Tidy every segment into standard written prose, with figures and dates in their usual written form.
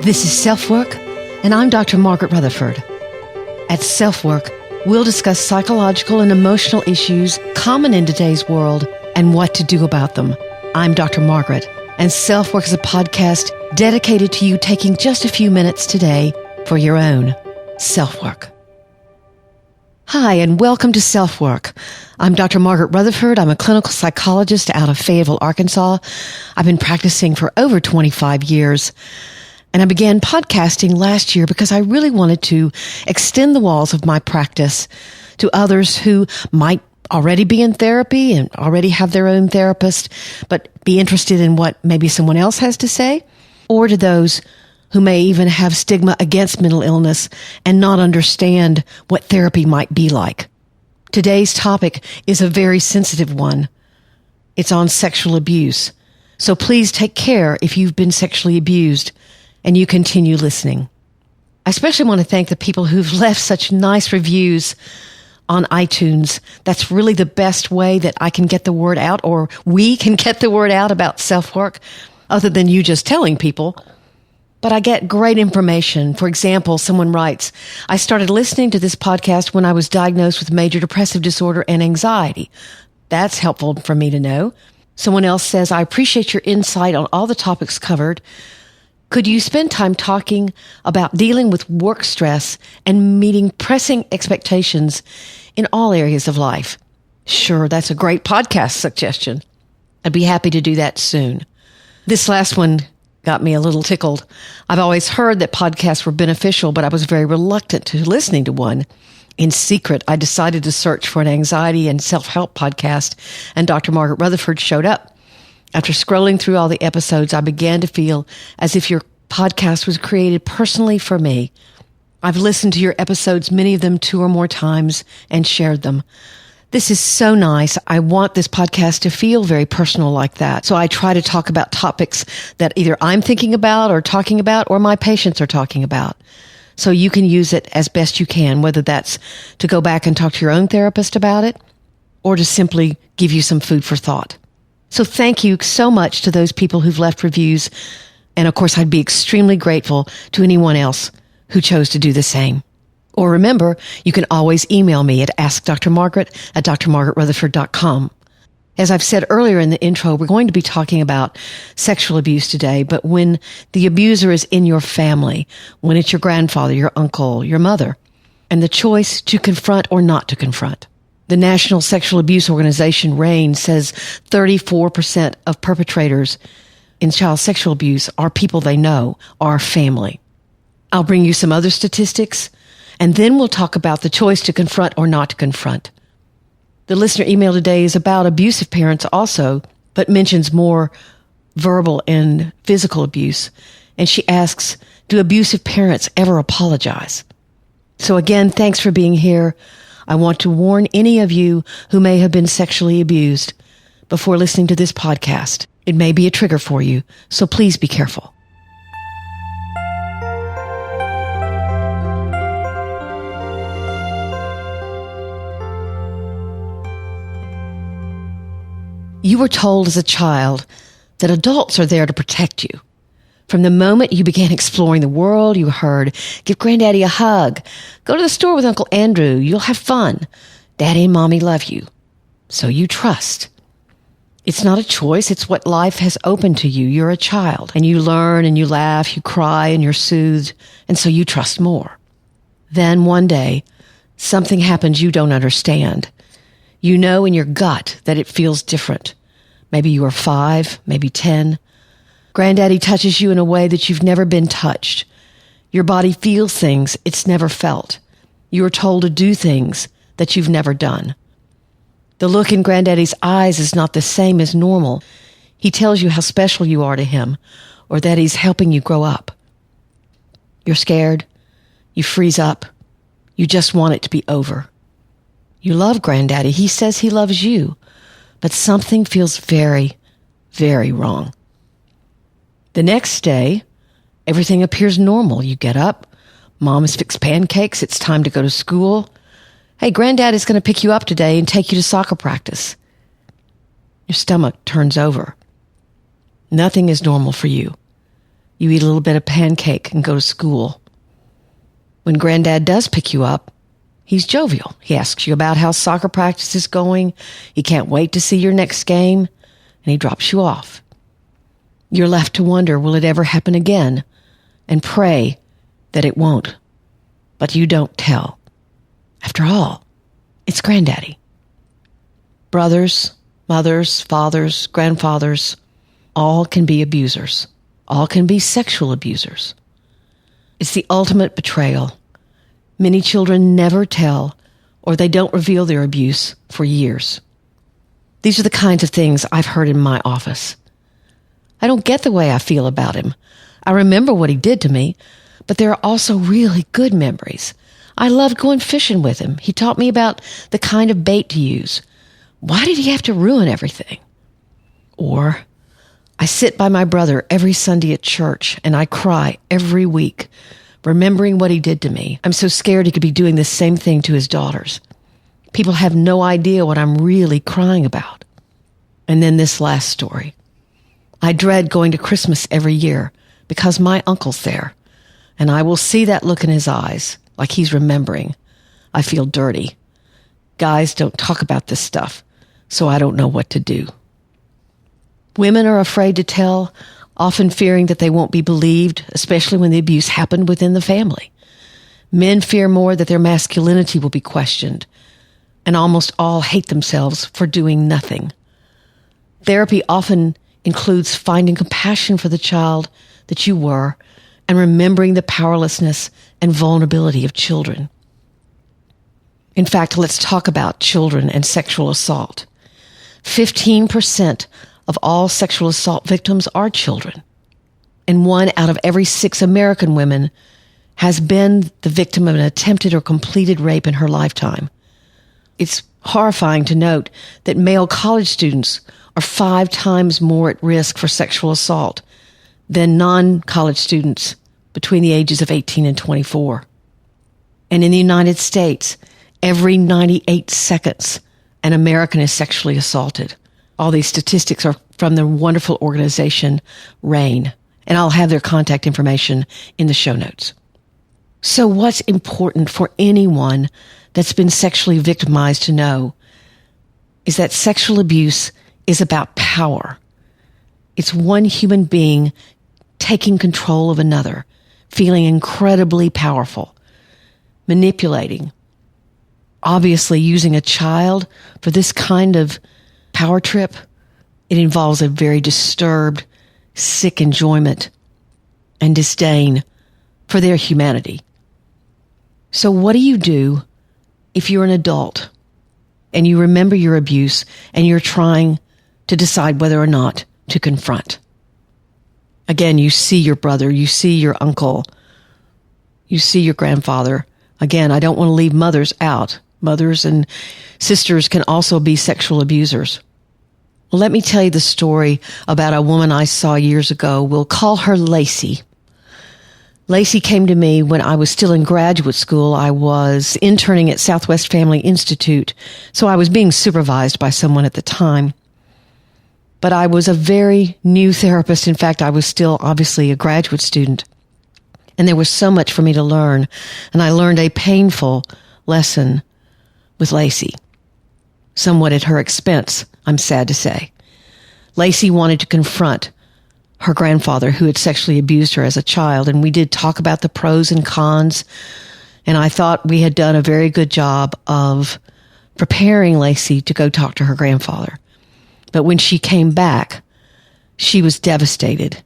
This is SelfWork, and I'm Dr. Margaret Rutherford. At SelfWork, we'll discuss psychological and emotional issues common in today's world and what to do about them. I'm Dr. Margaret, and SelfWork is a podcast dedicated to you taking just a few minutes today for your own self-work. Hi, and welcome to SelfWork. I'm Dr. Margaret Rutherford. I'm a clinical psychologist out of Fayetteville, Arkansas. I've been practicing for over 25 years. And I began podcasting last year because I really wanted to extend the walls of my practice to others who might already be in therapy and already have their own therapist, but be interested in what maybe someone else has to say, or to those who may even have stigma against mental illness and not understand what therapy might be like. Today's topic is a very sensitive one. It's on sexual abuse. So please take care if you've been sexually abused and you continue listening. I especially want to thank the people who've left such nice reviews on iTunes. That's really the best way that I can get the word out, or we can get the word out about self-work, other than you just telling people. But I get great information. For example, someone writes, I started listening to this podcast when I was diagnosed with major depressive disorder and anxiety. That's helpful for me to know. Someone else says, I appreciate your insight on all the topics covered. Could you spend time talking about dealing with work stress and meeting pressing expectations in all areas of life? Sure, that's a great podcast suggestion. I'd be happy to do that soon. This last one got me a little tickled. I've always heard that podcasts were beneficial, but I was very reluctant to listening to one. In secret, I decided to search for an anxiety and self-help podcast, and Dr. Margaret Rutherford showed up. After scrolling through all the episodes, I began to feel as if your podcast was created personally for me. I've listened to your episodes, many of them 2 or more times, and shared them. This is so nice. I want this podcast to feel very personal like that. So I try to talk about topics that either I'm thinking about or talking about or my patients are talking about. So you can use it as best you can, whether that's to go back and talk to your own therapist about it or to simply give you some food for thought. So thank you so much to those people who've left reviews. And of course, I'd be extremely grateful to anyone else who chose to do the same. Or remember, you can always email me at askdrmargaret@drmargaretrutherford.com. As I've said earlier in the intro, we're going to be talking about sexual abuse today, but when the abuser is in your family, when it's your grandfather, your uncle, your mother, and the choice to confront or not to confront. The National Sexual Abuse Organization, RAINN, says 34% of perpetrators in child sexual abuse are people they know, are family. I'll bring you some other statistics, and then we'll talk about the choice to confront or not to confront. The listener email today is about abusive parents also, but mentions more verbal and physical abuse. And she asks, do abusive parents ever apologize? So again, thanks for being here. I want to warn any of you who may have been sexually abused before listening to this podcast. It may be a trigger for you, so please be careful. You were told as a child that adults are there to protect you. From the moment you began exploring the world, you heard, give Granddaddy a hug, go to the store with Uncle Andrew, you'll have fun. Daddy and Mommy love you. So you trust. It's not a choice, it's what life has opened to you. You're a child, and you learn, and you laugh, you cry, and you're soothed, and so you trust more. Then one day, something happens you don't understand. You know in your gut that it feels different. Maybe you are 5, maybe 10. Granddaddy touches you in a way that you've never been touched. Your body feels things it's never felt. You are told to do things that you've never done. The look in Granddaddy's eyes is not the same as normal. He tells you how special you are to him, or that he's helping you grow up. You're scared. You freeze up. You just want it to be over. You love Granddaddy. He says he loves you, but something feels very, very wrong. The next day, everything appears normal. You get up, Mom has fixed pancakes, it's time to go to school. Hey, Granddad is going to pick you up today and take you to soccer practice. Your stomach turns over. Nothing is normal for you. You eat a little bit of pancake and go to school. When Granddad does pick you up, he's jovial. He asks you about how soccer practice is going. He can't wait to see your next game, and he drops you off. You're left to wonder, will it ever happen again? And pray that it won't. But you don't tell. After all, it's Granddaddy. Brothers, mothers, fathers, grandfathers, all can be abusers. All can be sexual abusers. It's the ultimate betrayal. Many children never tell, or they don't reveal their abuse for years. These are the kinds of things I've heard in my office. I don't get the way I feel about him. I remember what he did to me, but there are also really good memories. I loved going fishing with him. He taught me about the kind of bait to use. Why did he have to ruin everything? Or, I sit by my brother every Sunday at church, and I cry every week, remembering what he did to me. I'm so scared he could be doing the same thing to his daughters. People have no idea what I'm really crying about. And then this last story. I dread going to Christmas every year because my uncle's there, and I will see that look in his eyes, like he's remembering. I feel dirty. Guys don't talk about this stuff, so I don't know what to do. Women are afraid to tell, often fearing that they won't be believed, especially when the abuse happened within the family. Men fear more that their masculinity will be questioned, and almost all hate themselves for doing nothing. Therapy often includes finding compassion for the child that you were and remembering the powerlessness and vulnerability of children. In fact, let's talk about children and sexual assault. 15% of all sexual assault victims are children, and 1 out of every 6 American women has been the victim of an attempted or completed rape in her lifetime. It's horrifying to note that male college students are 5 times more at risk for sexual assault than non-college students between the ages of 18 and 24. And in the United States, every 98 seconds, an American is sexually assaulted. All these statistics are from the wonderful organization RAINN, and I'll have their contact information in the show notes. So what's important for anyone that's been sexually victimized to know is that sexual abuse is about power. It's one human being taking control of another, feeling incredibly powerful, manipulating, obviously using a child for this kind of power trip. It involves a very disturbed, sick enjoyment and disdain for their humanity. So what do you do if you're an adult and you remember your abuse and you're trying to decide whether or not to confront? Again, you see your brother, you see your uncle, you see your grandfather. Again, I don't want to leave mothers out. Mothers and sisters can also be sexual abusers. Well, let me tell you the story about a woman I saw years ago. We'll call her Lacey. Lacey came to me when I was still in graduate school. I was interning at Southwest Family Institute, so I was being supervised by someone at the time. But I was a very new therapist. In fact, I was still obviously a graduate student. And there was so much for me to learn. And I learned a painful lesson with Lacey, somewhat at her expense, I'm sad to say. Lacey wanted to confront her grandfather who had sexually abused her as a child, and we did talk about the pros and cons, and I thought we had done a very good job of preparing Lacey to go talk to her grandfather. But when she came back, she was devastated.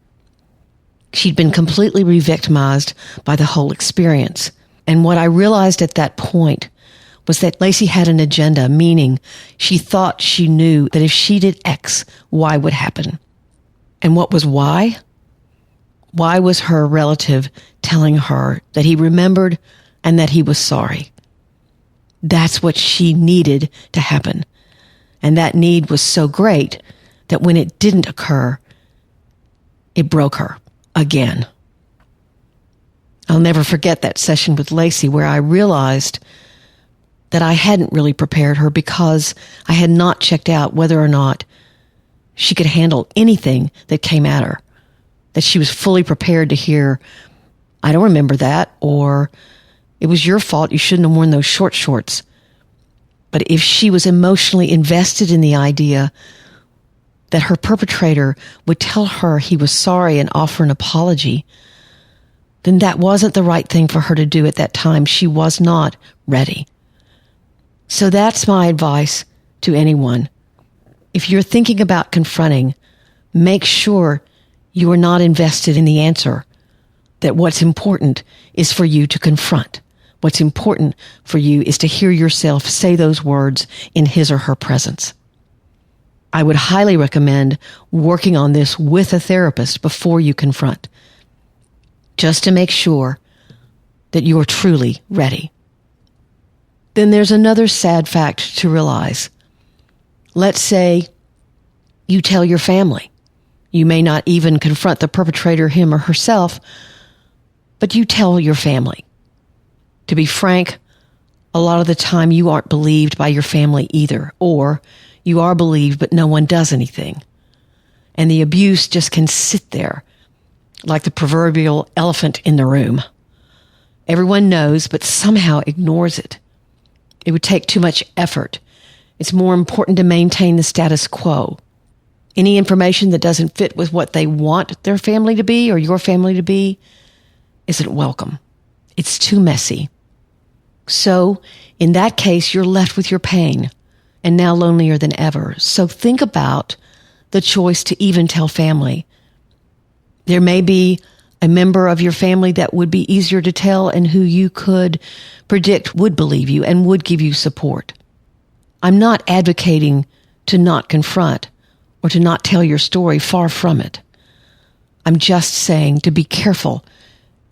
She'd been completely re-victimized by the whole experience. And what I realized at that point was that Lacey had an agenda, meaning she thought she knew that if she did X, Y would happen. And what was Y? Y was her relative telling her that he remembered and that he was sorry. That's what she needed to happen. And that need was so great that when it didn't occur, it broke her again. I'll never forget that session with Lacey where I realized that I hadn't really prepared her because I had not checked out whether or not she could handle anything that came at her. that she was fully prepared to hear, "I don't remember that," or "It was your fault, you shouldn't have worn those short shorts." But if she was emotionally invested in the idea that her perpetrator would tell her he was sorry and offer an apology, then that wasn't the right thing for her to do at that time. She was not ready. So that's my advice to anyone. If you're thinking about confronting, make sure you are not invested in the answer, that what's important is for you to confront. What's important for you is to hear yourself say those words in his or her presence. I would highly recommend working on this with a therapist before you confront, just to make sure that you are truly ready. Then there's another sad fact to realize. Let's say you tell your family. You may not even confront the perpetrator, him or herself, but you tell your family. To be frank, a lot of the time you aren't believed by your family either, or you are believed but no one does anything. And the abuse just can sit there like the proverbial elephant in the room. Everyone knows but somehow ignores it. It would take too much effort. It's more important to maintain the status quo. Any information that doesn't fit with what they want their family to be or your family to be isn't welcome. It's too messy. So, in that case, you're left with your pain, and now lonelier than ever. So think about the choice to even tell family. There may be a member of your family that would be easier to tell and who you could predict would believe you and would give you support. I'm not advocating to not confront or to not tell your story, far from it. I'm just saying to be careful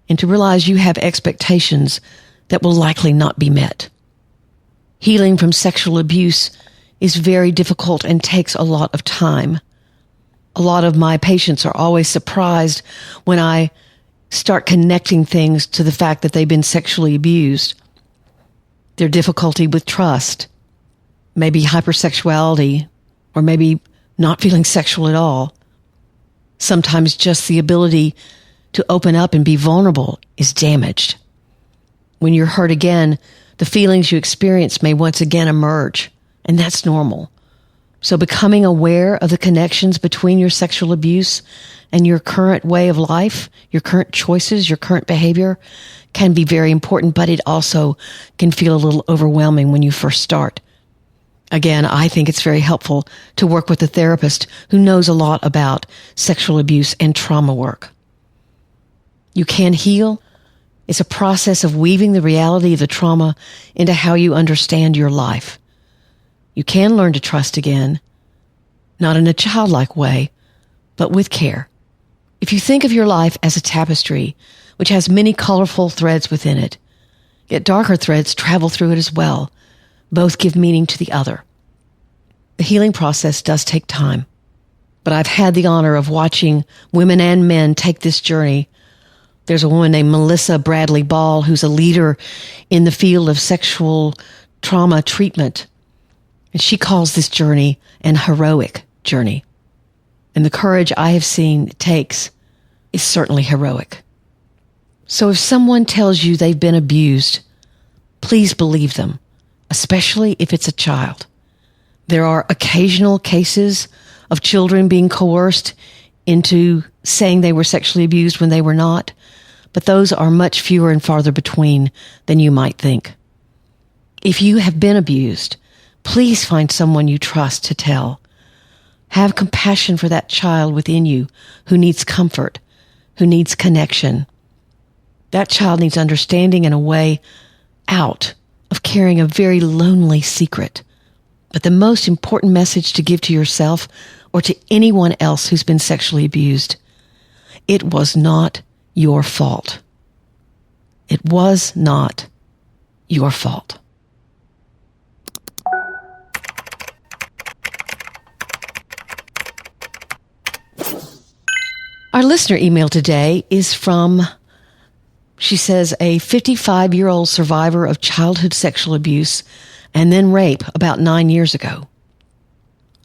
and to realize you have expectations that will likely not be met. Healing from sexual abuse is very difficult and takes a lot of time. A lot of my patients are always surprised when I start connecting things to the fact that they've been sexually abused. Their difficulty with trust, maybe hypersexuality, or maybe not feeling sexual at all. Sometimes just the ability to open up and be vulnerable is damaged. When you're hurt again, the feelings you experience may once again emerge, and that's normal. So becoming aware of the connections between your sexual abuse and your current way of life, your current choices, your current behavior can be very important, but it also can feel a little overwhelming when you first start. Again, I think it's very helpful to work with a therapist who knows a lot about sexual abuse and trauma work. You can heal. It's a process of weaving the reality of the trauma into how you understand your life. You can learn to trust again, not in a childlike way, but with care. If you think of your life as a tapestry, which has many colorful threads within it, yet darker threads travel through it as well. Both give meaning to the other. The healing process does take time, but I've had the honor of watching women and men take this journey. There's a woman named Melissa Bradley Ball who's a leader in the field of sexual trauma treatment, and she calls this journey an heroic journey. And the courage I have seen it takes is certainly heroic. So if someone tells you they've been abused, please believe them, especially if it's a child. There are occasional cases of children being coerced into saying they were sexually abused when they were not, but those are much fewer and farther between than you might think. If you have been abused, please find someone you trust to tell. Have compassion for that child within you who needs comfort, who needs connection. That child needs understanding and a way out of carrying a very lonely secret. But the most important message to give to yourself or to anyone else who's been sexually abused, it was not your fault. It was not your fault. Our listener email today is from, she says, a 55-year-old survivor of childhood sexual abuse and then rape about 9 years ago.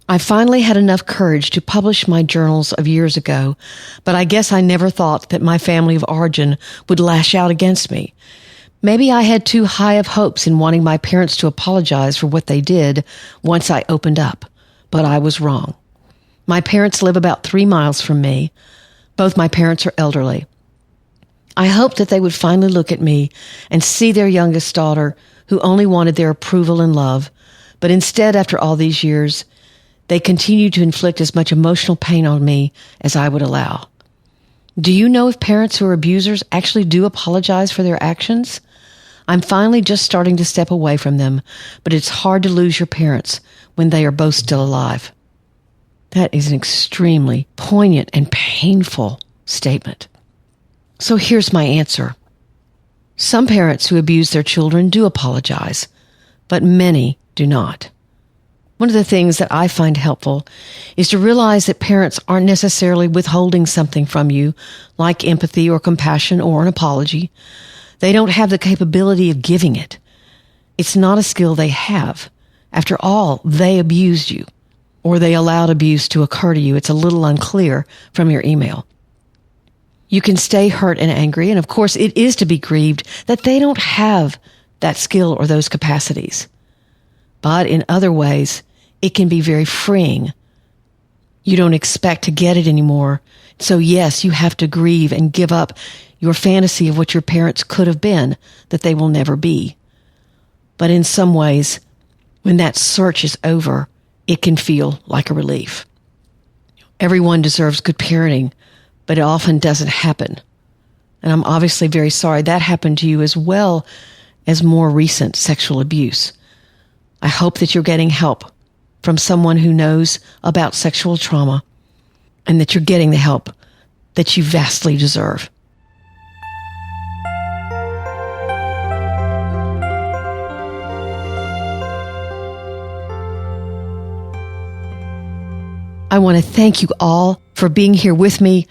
I finally had enough courage to publish my journals of years ago, but I guess I never thought that my family of origin would lash out against me. Maybe I had too high of hopes in wanting my parents to apologize for what they did once I opened up, but I was wrong. My parents live about 3 miles from me. Both my parents are elderly. I hoped that they would finally look at me and see their youngest daughter, who only wanted their approval and love, but instead, after all these years, they continue to inflict as much emotional pain on me as I would allow. Do you know if parents who are abusers actually do apologize for their actions? I'm finally just starting to step away from them, but it's hard to lose your parents when they are both still alive. That is an extremely poignant and painful statement. So here's my answer. Some parents who abuse their children do apologize, but many do not. One of the things that I find helpful is to realize that parents aren't necessarily withholding something from you, like empathy or compassion or an apology. They don't have the capability of giving it. It's not a skill they have. After all, they abused you, or they allowed abuse to occur to you. It's a little unclear from your email. You can stay hurt and angry, and of course it is to be grieved that they don't have that skill or those capacities. But in other ways, it can be very freeing. You don't expect to get it anymore. So yes, you have to grieve and give up your fantasy of what your parents could have been that they will never be. But in some ways, when that search is over, it can feel like a relief. Everyone deserves good parenting, but it often doesn't happen. And I'm obviously very sorry that happened to you, as well as more recent sexual abuse. I hope that you're getting help from someone who knows about sexual trauma, and that you're getting the help that you vastly deserve. I want to thank you all for being here with me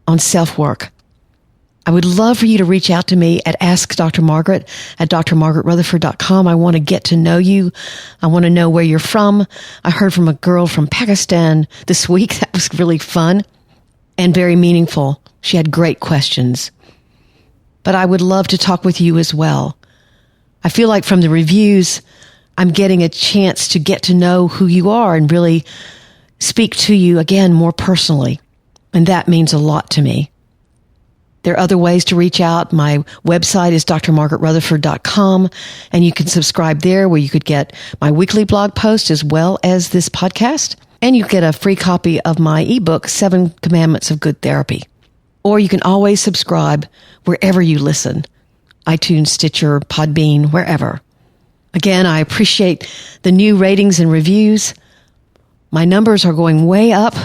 on SelfWork. I would love for you to reach out to me at askdrmargaret at drmargaretrutherford.com. I want to get to know you. I want to know where you're from. I heard from a girl from Pakistan this week. That was really fun and very meaningful. She had great questions. But I would love to talk with you as well. I feel like from the reviews, I'm getting a chance to get to know who you are and really speak to you again more personally. And that means a lot to me. There are other ways to reach out. My website is drmargaretrutherford.com, and you can subscribe there, where you could get my weekly blog post as well as this podcast. And you get a free copy of my ebook, 7 Commandments of Good Therapy. Or you can always subscribe wherever you listen. iTunes, Stitcher, Podbean, wherever. Again, I appreciate the new ratings and reviews. My numbers are going way up,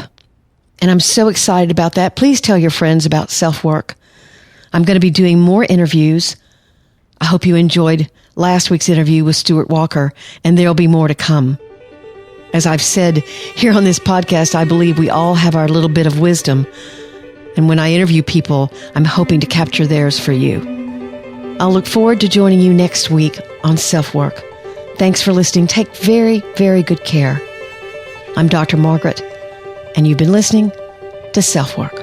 and I'm so excited about that. Please tell your friends about SelfWork. I'm going to be doing more interviews. I hope you enjoyed last week's interview with Stuart Walker, and there'll be more to come. As I've said here on this podcast, I believe we all have our little bit of wisdom. And when I interview people, I'm hoping to capture theirs for you. I'll look forward to joining you next week on SelfWork. Thanks for listening. Take very, very good care. I'm Dr. Margaret, and you've been listening to SelfWork.